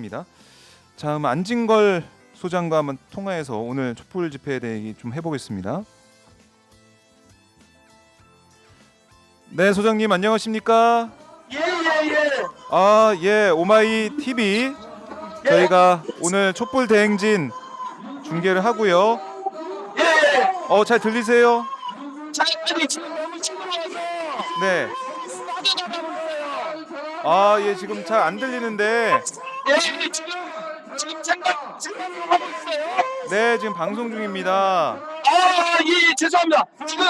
합니다. 자, 그럼 안진걸 소장과 한번 통화해서 오늘 촛불 집회에 대해 얘기 좀 해보겠습니다. 네, 소장님 안녕하십니까? 예, 오마이 TV 저희가 오늘 촛불 대행진 중계를 하고요. 잘 들리세요? 지금 너무 시끄러워서 네. 예, 지금 잘 안 들리는데. 지금 생각을 하고 있어요. 네, 지금 방송 중입니다. 죄송합니다. 지금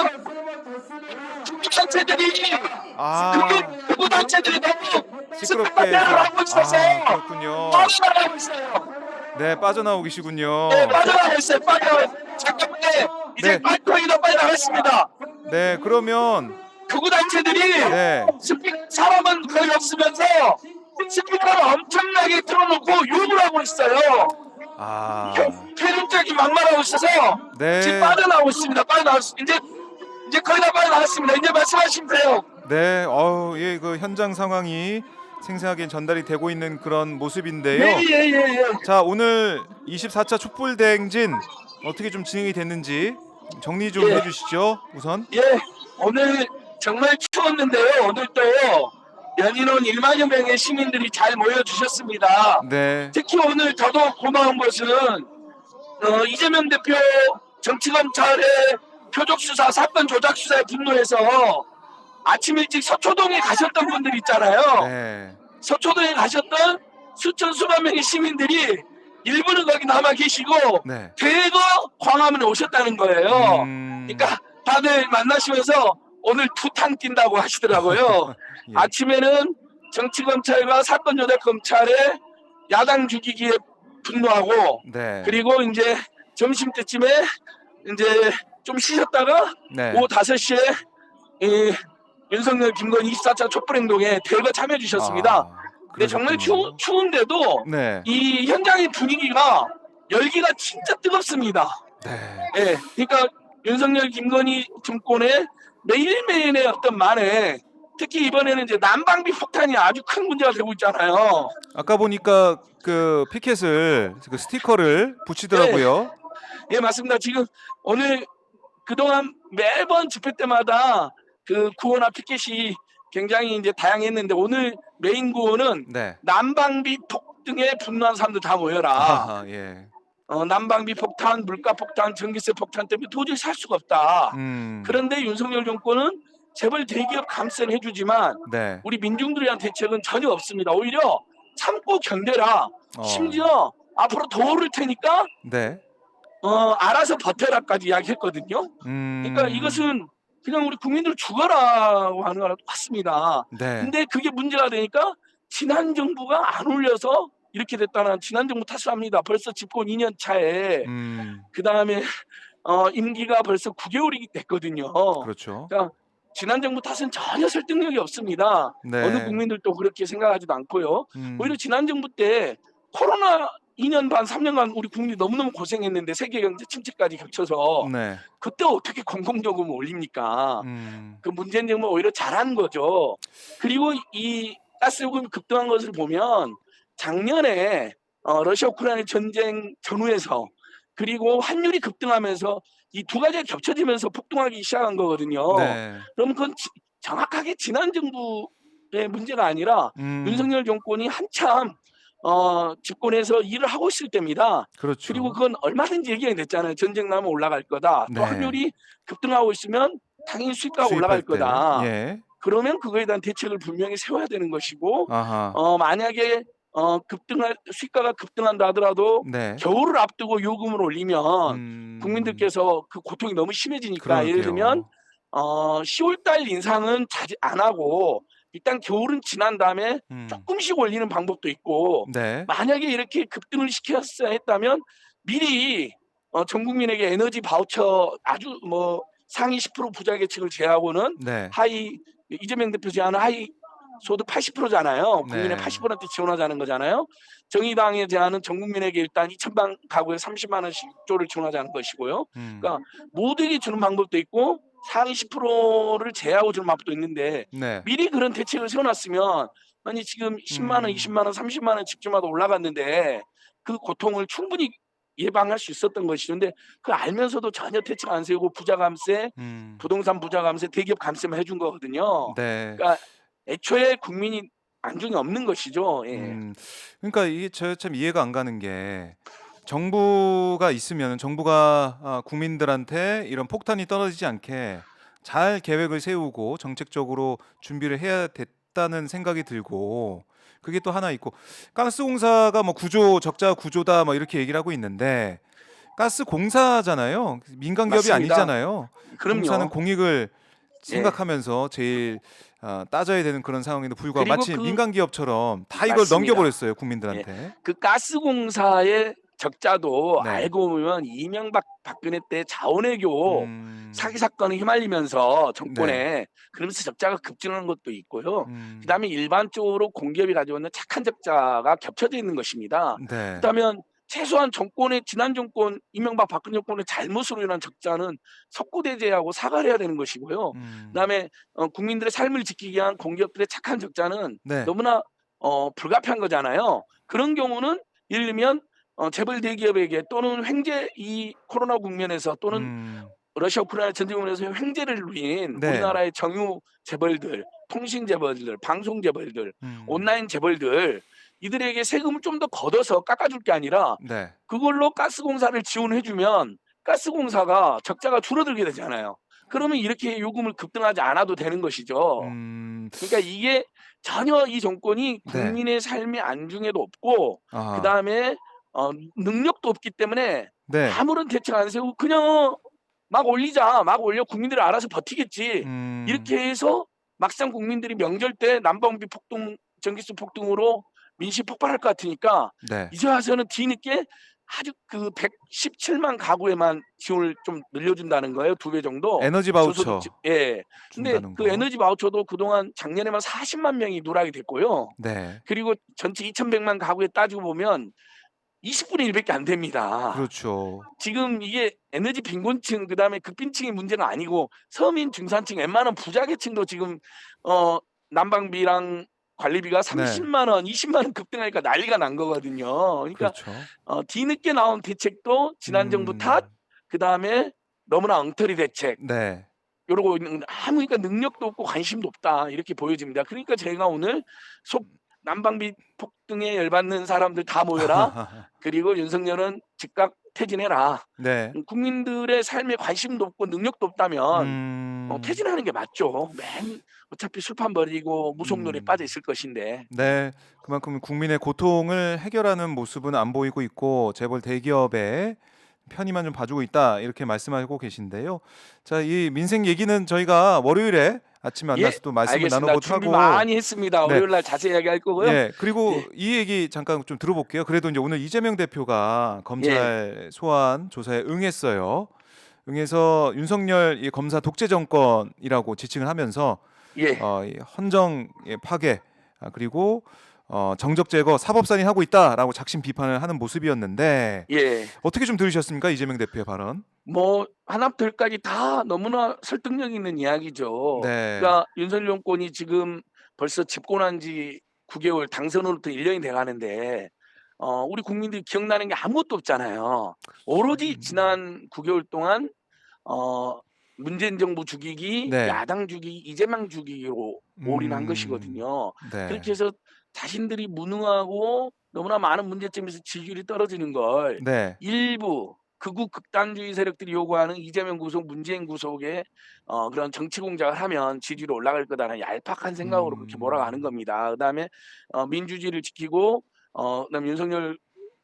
단체들이 극우 단체들이 너무 시끄럽게 스피커를 하고 있어서 그렇군요. 빠져나가고 있어요. 네, 빠져나오고 계시군요. 네, 빠져나가고 있어요. 잠깐만요. 이제 네. 마이크가 빨리 나갔습니다. 네, 그러면 극우 단체들이 네. 사람은 거의 없으면서 스피커를 엄청나게 틀어놓고 욕을 하고 있어요. 편집적인 막말하고 있어서 네. 지금 빠져나오고 있습니다. 빨리 나왔습니다. 이제 거의 다 빨리 나왔습니다. 이제 말씀하시면 돼요. 네, 예, 그 현장 상황이 생생하게 전달이 되고 있는 그런 모습인데요. 예. 자, 오늘 24차 촛불 대행진 어떻게 좀 진행이 됐는지 정리 좀 해주시죠. 우선. 예, 오늘 정말 추웠는데요. 오늘 또 연인원 1만여 명의 시민들이 잘 모여주셨습니다. 네. 특히 오늘 더더욱 고마운 것은 이재명 대표 정치검찰의 표적수사 사건 조작수사에 분노해서 아침 일찍 서초동에 가셨던 분들 있잖아요. 네. 서초동에 가셨던 수만 명의 시민들이 일부는 거기 남아 계시고 네. 대거 광화문에 오셨다는 거예요. 그러니까 다들 만나시면서 오늘 투탕 뛴다고 하시더라고요. 예. 아침에는 정치검찰과 사건 조작 검찰의 야당 죽이기에 분노하고 네. 그리고 이제 점심 때쯤에 이제 좀 쉬셨다가 네. 오후 5시에 이 윤석열 김건희 24차 촛불행동에 대거 참여해 주셨습니다. 근데 정말 추운데도 네. 이 현장의 분위기가 열기가 진짜 뜨겁습니다. 네. 예, 그러니까 윤석열 김건희 정권의 매일매일의 어떤 말에 특히 이번에는 이제 난방비 폭탄이 아주 큰 문제가 되고 있잖아요. 아까 보니까 그 피켓을 그 스티커를 붙이더라고요. 예, 맞습니다. 지금 오늘 그동안 매번 집회 때마다 그 구호나 피켓이 굉장히 이제 다양했는데 오늘 메인 구호는 네. 난방비 폭등에 분노한 사람들 다 모여라. 예. 난방비 폭탄, 물가 폭탄, 전기세 폭탄 때문에 도저히 살 수가 없다. 그런데 윤석열 정권은 재벌 대기업 감세는 해주지만 네. 우리 민중들에 대한 대책은 전혀 없습니다. 오히려 참고 견뎌라. 심지어 앞으로 더 오를 테니까 네. 알아서 버텨라까지 이야기했거든요. 그러니까 이것은 그냥 우리 국민들 죽어라고 하는 거랑 똑같습니다. 네. 근데 그게 문제가 되니까 지난 정부가 안 올려서 이렇게 됐다는 지난 정부 탓을 합니다. 벌써 집권 2년 차에 그 다음에 임기가 벌써 9개월이 됐거든요. 그렇죠. 그러니까 지난 정부 탓은 전혀 설득력이 없습니다. 네. 어느 국민들도 그렇게 생각하지도 않고요. 오히려 지난 정부 때 코로나 2년 반, 3년간 우리 국민이 너무너무 고생했는데 세계 경제 침체까지 겹쳐서 네. 그때 어떻게 공공요금을 올립니까? 그 문재인 정부가 오히려 잘한 거죠. 그리고 이 가스요금이 급등한 것을 보면 작년에 러시아 우크라이나 전쟁 전후에서 그리고 환율이 급등하면서 이 두 가지가 겹쳐지면서 폭등하기 시작한 거거든요. 네. 그럼 그건 정확하게 지난 정부의 문제가 아니라 윤석열 정권이 한참 집권해서 일을 하고 있을 때입니다. 그렇죠. 그리고 그건 얼마든지 얘기가 됐잖아요. 전쟁 나면 올라갈 거다. 또 네. 환율이 급등하고 있으면 당연히 수입가가 수입할 올라갈 때. 거다. 예. 그러면 그거에 대한 대책을 분명히 세워야 되는 것이고 아하. 만약에 수입가가 급등한다 하더라도 네. 겨울을 앞두고 요금을 올리면 국민들께서 그 고통이 너무 심해지니까 그러게요. 예를 들면 10월달 인상은 안 하고 일단 겨울은 지난 다음에 조금씩 올리는 방법도 있고 네. 만약에 이렇게 급등을 시켰어야 했다면 미리 전 국민에게 에너지 바우처 아주 뭐 상위 10% 부자 계층을 제외하고는 네. 하위 이재명 대표 제안은 하위 소득 80%잖아요. 국민의 네. 80% 지원하자는 거잖아요. 정의당의 제안은 전 국민에게 일단 2,000만 가구에 30만 원씩 조를 지원하자는 것이고요. 그러니까 모두에게 주는 방법도 있고 상위 10%를 제외하고 주는 방법도 있는데 네. 미리 그런 대책을 세워놨으면 아니 지금 10만 원, 20만 음. 원, 30만 원 집주마다 올라갔는데 그 고통을 충분히 예방할 수 있었던 것이죠. 근데 그 알면서도 전혀 대책 안 세우고 부자 감세, 음. 부동산 부자 감세, 대기업 감세만 해준 거거든요. 네. 그러니까 애초에 국민이 안중에 없는 것이죠. 예. 음. 그러니까 이게 저 참 이해가 안 가는 게 정부가 있으면 정부가 국민들한테 이런 폭탄이 떨어지지 않게 잘 계획을 세우고 정책적으로 준비를 해야 됐다는 생각이 들고 그게 또 하나 있고 가스공사가 뭐 구조 적자 구조다 뭐 이렇게 얘기를 하고 있는데 가스공사잖아요. 민간 기업이 맞습니다. 아니잖아요. 공사는 그럼요. 공익을 예. 생각하면서 제일 따져야 되는 그런 상황에도 불구하고 그리고 마치 그 민간 기업처럼 다 이걸 맞습니다. 넘겨버렸어요 예. 국민들한테. 그 가스공사의 적자도 네. 알고 보면 이명박 박근혜 때 자원외교 사기 음. 사건에 휘말리면서 네. 정권에 그러면서 적자가 급증하는 것도 있고요. 음. 그다음에 일반적으로 공기업이 가지고 있는 착한 적자가 겹쳐져 있는 것입니다. 네. 그렇다면 최소한 정권의 지난 정권 이명박 박근혜 정권의 잘못으로 인한 적자는 석고대죄하고 사과를 해야 되는 것이고요. 음. 그다음에 국민들의 삶을 지키기 위한 공기업들의 착한 적자는 네. 너무나 불가피한 거잖아요. 그런 경우는 예를 들면 재벌 대기업에게 또는 횡재 이 코로나 국면에서 또는 음. 러시아 우크라이나 전쟁으로 인해서 횡재를 누린 네. 우리나라의 정유 재벌들, 통신 재벌들, 방송 재벌들, 음. 온라인 재벌들 이들에게 세금을 좀 더 걷어서 깎아줄 게 아니라 네. 그걸로 가스공사를 지원해 주면 가스공사가 적자가 줄어들게 되잖아요. 그러면 이렇게 요금을 급등하지 않아도 되는 것이죠. 음. 그러니까 이게 전혀 이 정권이 네. 국민의 삶의 안중에도 없고 아. 그다음에 능력도 없기 때문에 네. 아무런 대책 안 세우고 그냥 '막 올리자. 막 올려 국민들이 알아서 버티겠지.' 음. 이렇게 해서 막상 국민들이 명절 때 난방비 폭등, 전기세 폭등으로 민심이 폭발할 것 같으니까 네. 이제 와서는 뒤늦게 아주 그 117만 가구에만 지원을 좀 늘려준다는 거예요, 2배 정도. 에너지 바우처 저소득층 예. 근데 준다는 그 거. 에너지 바우처도 그동안 작년에만 40만 명이 누락이 됐고요. 네. 그리고 전체 2,100만 가구에 따지고 보면 20분의 1 밖에 안 됩니다. 그렇죠. 지금 이게 에너지 빈곤층 그다음에 극빈층의 문제가 아니고 서민, 중산층 웬만한 부자 계층도 지금 어 난방비랑 관리비가 네. 30만 원, 20만 원 급등하니까 난리가 난 거거든요. 그러니까 그렇죠. 뒤늦게 나온 대책도 지난 정부 탓, 음. 그다음에 너무나 엉터리 대책 네. 요러고 있는 아무 그러니까 능력도 없고 관심도 없다 이렇게 보여집니다. 그러니까 제가 오늘 속 난방비 폭등에 열받는 사람들 다 모여라. 그리고 윤석열은 즉각 퇴진해라. 네. 국민들의 삶에 관심도 없고 능력도 없다면 음. 퇴진하는 게 맞죠. 어차피 술판 버리고 무속놀이에 빠져 음. 있을 것인데. 네. 그만큼 국민의 고통을 해결하는 모습은 안 보이고 있고 재벌 대기업의 편의만 좀 봐주고 있다 이렇게 말씀하고 계신데요. 자, 이 민생 얘기는 저희가 월요일에 아침에 예, 만나서 또 말씀을 알겠습니다. 나눠보도록 준비 하고 많이 했습니다. 네. 월요일 날 자세히 이야기할 거고요. 예. 그리고 예, 이 얘기 잠깐 좀 들어볼게요. 그래도 이제 오늘 이재명 대표가 예, 검찰 소환 조사에 응했어요. 응해서 윤석열 이 검사 독재 정권이라고 지칭을 하면서 예, 이 헌정 파괴 그리고 정적 제거 사법살인하고 있다라고 작심 비판을 하는 모습이었는데 예. 어떻게 좀 들으셨습니까? 이재명 대표의 발언? 뭐 하나둘까지 다 너무나 설득력 있는 이야기죠. 네. 그러니까 윤석열 정권이 지금 벌써 집권한 지 9개월 당선으로부터 1년이 돼 가는데 우리 국민들이 기억나는 게 아무것도 없잖아요. 오로지 음. 지난 9개월 동안 어 문재인 정부 죽이기, 네. 야당 죽이기, 이재명 죽이기로 올인한 음. 것이거든요. 네. 그렇게 해서 자신들이 무능하고 너무나 많은 문제점에서 지지율이 떨어지는 걸 네. 일부 극우 극단주의 세력들이 요구하는 이재명 구속, 문재인 구속에 그런 정치 공작을 하면 지지율이 올라갈 거다라는 얄팍한 생각으로 그렇게 몰아가는 음. 겁니다. 그다음에 민주주의를 지키고 그다음에 윤석열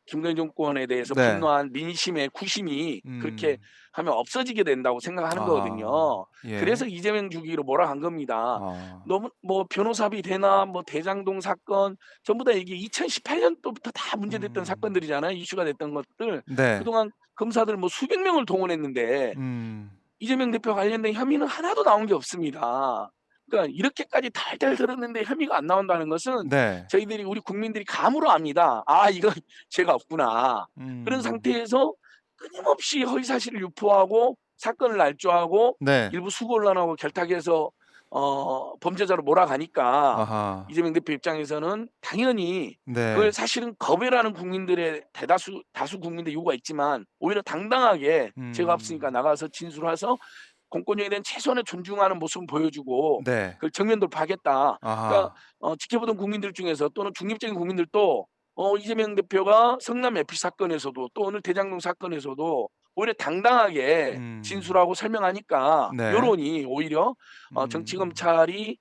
김건희 정권에 대해서 네. 분노한 민심의 구심이 그렇게 음. 하면 없어지게 된다고 생각하는 아. 거거든요. 예. 그래서 이재명 주기로 몰아간 겁니다. 아. 너무 뭐 변호사비 대납, 뭐 대장동 사건 전부 다 이게 2018년도부터 다 문제됐던 음. 사건들이잖아요. 이슈가 됐던 것들. 네. 그동안 검사들 뭐 수백 명을 동원했는데 음. 이재명 대표와 관련된 혐의는 하나도 나온 게 없습니다. 그러니까 이렇게까지 달달 들었는데 혐의가 안 나온다는 것은 네. 저희들이 우리 국민들이 감으로 압니다. '아 이건 죄가 없구나.' 그런 음. 상태에서 끊임없이 허위 사실을 유포하고 사건을 날조하고 네. 일부 수고 언론하고 결탁해서 범죄자로 몰아가니까 아하. 이재명 대표 입장에서는 당연히 네. 그걸 사실은 거부라는 국민들의 다수 국민들의 요구가 있지만 오히려 당당하게 죄가 없으니까 나가서 진술해서 공권력에 대한 최소한의 존중하는 모습을 보여주고 네. 그걸 정면 돌파하겠다. 그러니까 아하. 지켜보던 국민들 중에서 또는 중립적인 국민들도 이재명 대표가 성남 FC 사건에서도 또 오늘 대장동 사건에서도 오히려 당당하게 진술하고 설명하니까 네. 여론이 오히려 정치 음. 검찰이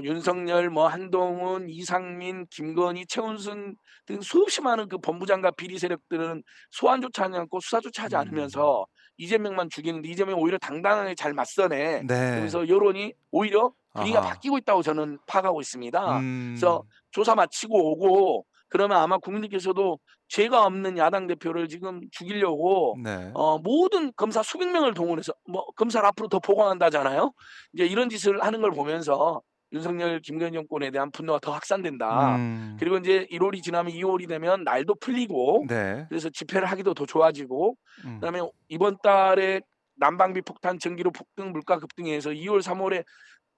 윤석열, 뭐 한동훈, 이상민, 김건희, 최은순 등 수없이 많은 그 본부장과 비리 세력들은 소환조차 하지 않고 수사조차 하지 않으면서 이재명만 죽이는데 이재명이 오히려 당당하게 잘 맞서네. 네. 그러면서 여론이 오히려 분위기가 아하. 바뀌고 있다고 저는 파악하고 있습니다. 그래서 음. 조사 마치고 오고 그러면 아마 국민들께서도 죄가 없는 야당 대표를 지금 죽이려고 네. 모든 검사 수백 명을 동원해서 뭐 검사를 앞으로 더 보강한다잖아요. 이제 이런 짓을 하는 걸 보면서 윤석열, 김건희 정권에 대한 분노가 더 확산된다. 그리고 이제 1월이 지나면 2월이 되면 날도 풀리고 네. 그래서 집회를 하기도 더 좋아지고 음. 그다음에 이번 달에 난방비 폭탄, 전기료 폭등, 물가 급등에 해서 2월, 3월에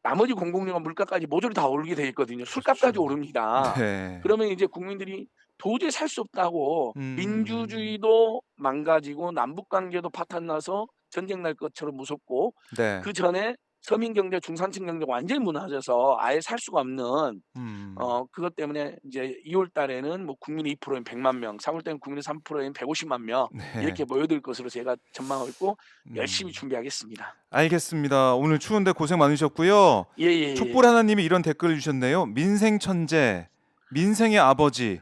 나머지 공공기관 물가까지 모조리 다 오르게 돼 있거든요. 술값까지 그렇죠. 오릅니다. 네. 그러면 이제 국민들이 도저히 살 수 없다고 민주주의도 망가지고 남북 관계도 파탄 나서 전쟁 날 것처럼 무섭고 네. 그전에 서민 경제, 중산층 경제가 완전히 무너져서 아예 살 수가 없는 그것 때문에 이제 2월 달에는 뭐 국민의 2%인 100만 명, 3월 달에는 국민의 3%인 150만 명 네. 이렇게 모여들 것으로 제가 전망하고 있고 열심히 준비하겠습니다. 알겠습니다. 오늘 추운데 고생 많으셨고요. 예. 촛불 하나님이 이런 댓글을 주셨네요. 민생 천재, 민생의 아버지,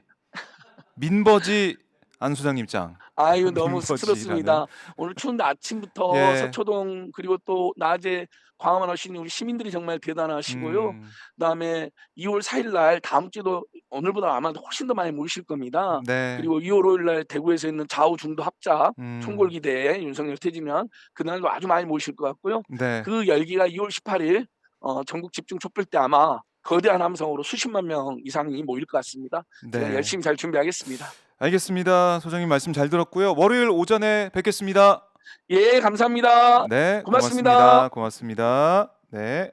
민버지 안 소장님 짱. 아유 너무 민버지라는. 쑥스럽습니다. 오늘 추운데 아침부터 예. 서초동 그리고 또 낮에 광화문 오신 우리 시민들이 정말 대단하시고요. 그다음에 2월 4일 날 다음 주도 오늘보다 아마 훨씬 더 많이 모이실 겁니다. 네. 그리고 2월 5일 날 대구에서 있는 좌우 중도 합작 총궐기대에 윤석열 퇴진면 그날도 아주 많이 모이실 것 같고요. 네. 그 열기가 2월 18일 전국 집중 촛불 때 아마 거대한 함성으로 수십만 명 이상이 모일 것 같습니다. 제가 네. 열심히 잘 준비하겠습니다. 알겠습니다. 소장님 말씀 잘 들었고요. 월요일 오전에 뵙겠습니다. 예, 감사합니다. 네, 고맙습니다. 고맙습니다. 네.